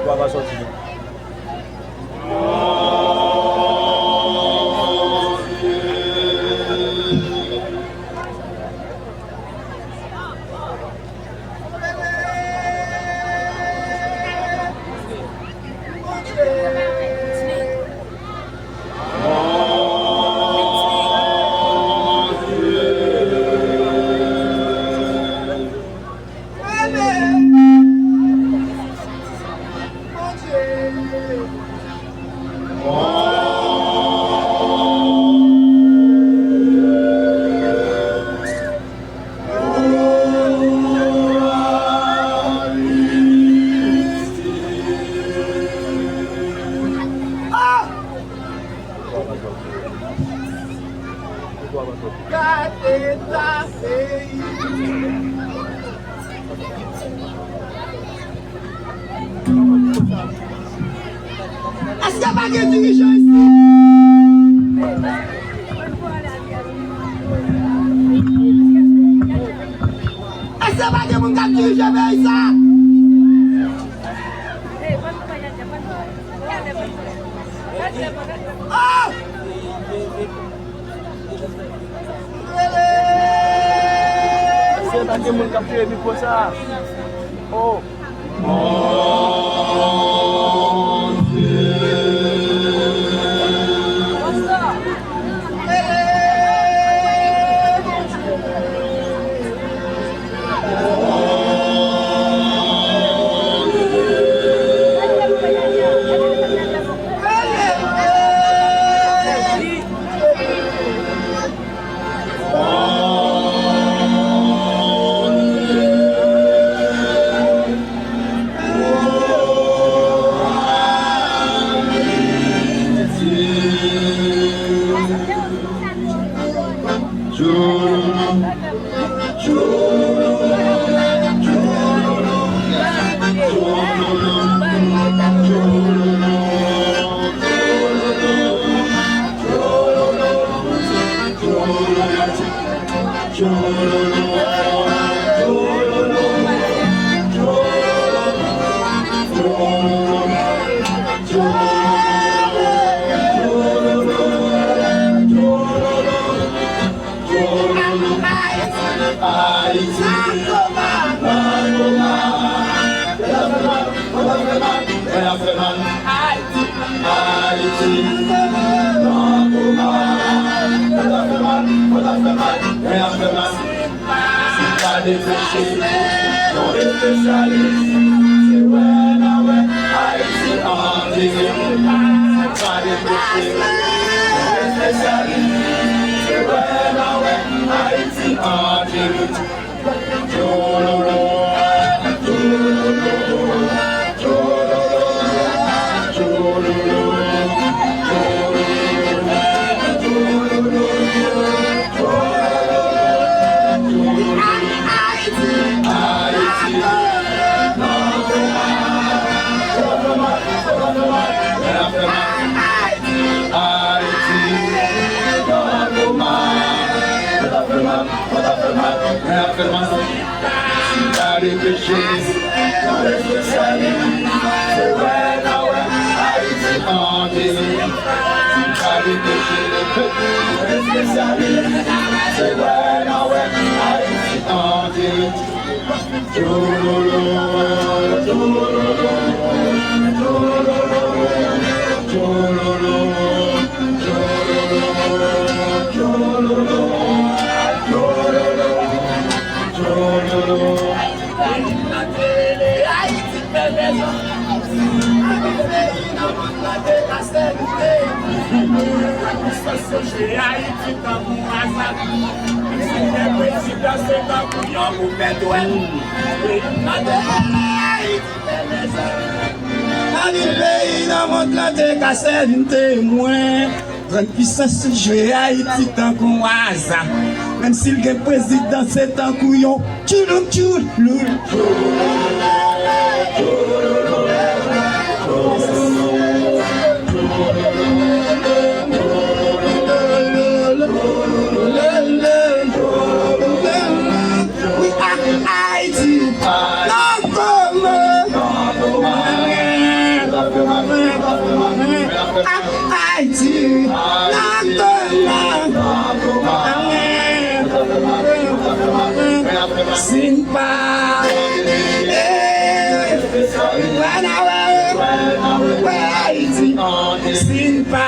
Gloire va sortir. Est-ce qu'il n'y a pas de dirigeant ici? Est-ce qu'il n'y a pas de monde qui dirige ça? Oh! C'est pas que mon capteur est pour ça. Oh. Puissance jouer Haïti tant qu'on hasard. Même si le président c'est un couillon. Tchouloum tchouloum. Haïti, Simpa, Haïti, Simpa,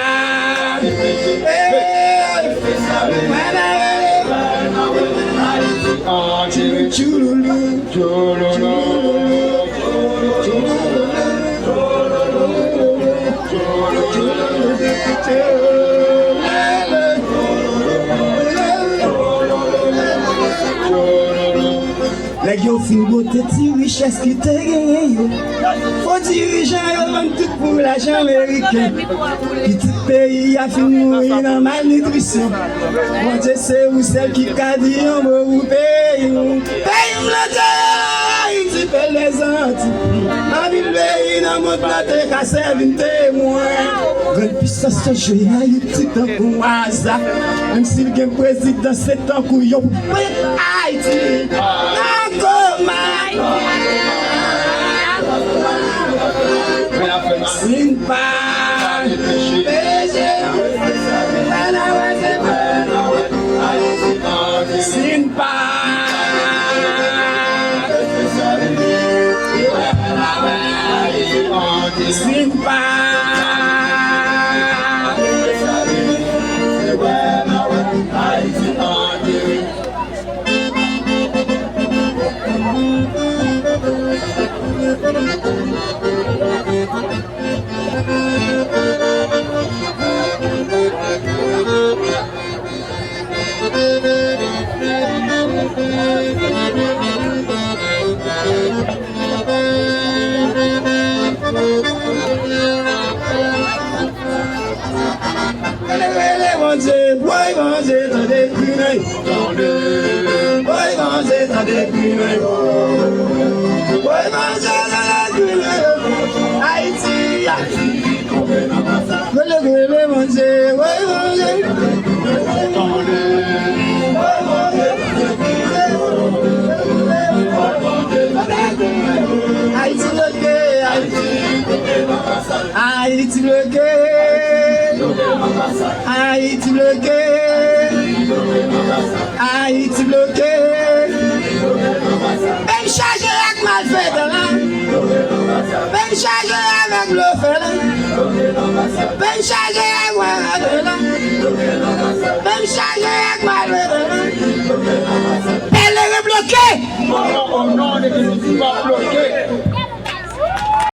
les gars fin beauté ti richesse qui te gagné yo. Faut dirigeant yo vend tout pour l'argent américain. Petit pays a fin mourir dans malnutrition. Mon Dieu c'est où celle qui a dit on veut vous payer. Paye le Haïti fait les Antilles. En ville pays dans mon tête qu'a servi un témoin. Grande puissance de jouer Haïti dans pour hasard. Même si le président c'est un couillon. Haïti. Simpa, Simpa, Simpa. Haïti bloqué, Haïti bloqué, Haïti bloqué. Ben chargé avec mal fait là, ben chargé avec le fait là, ben chargé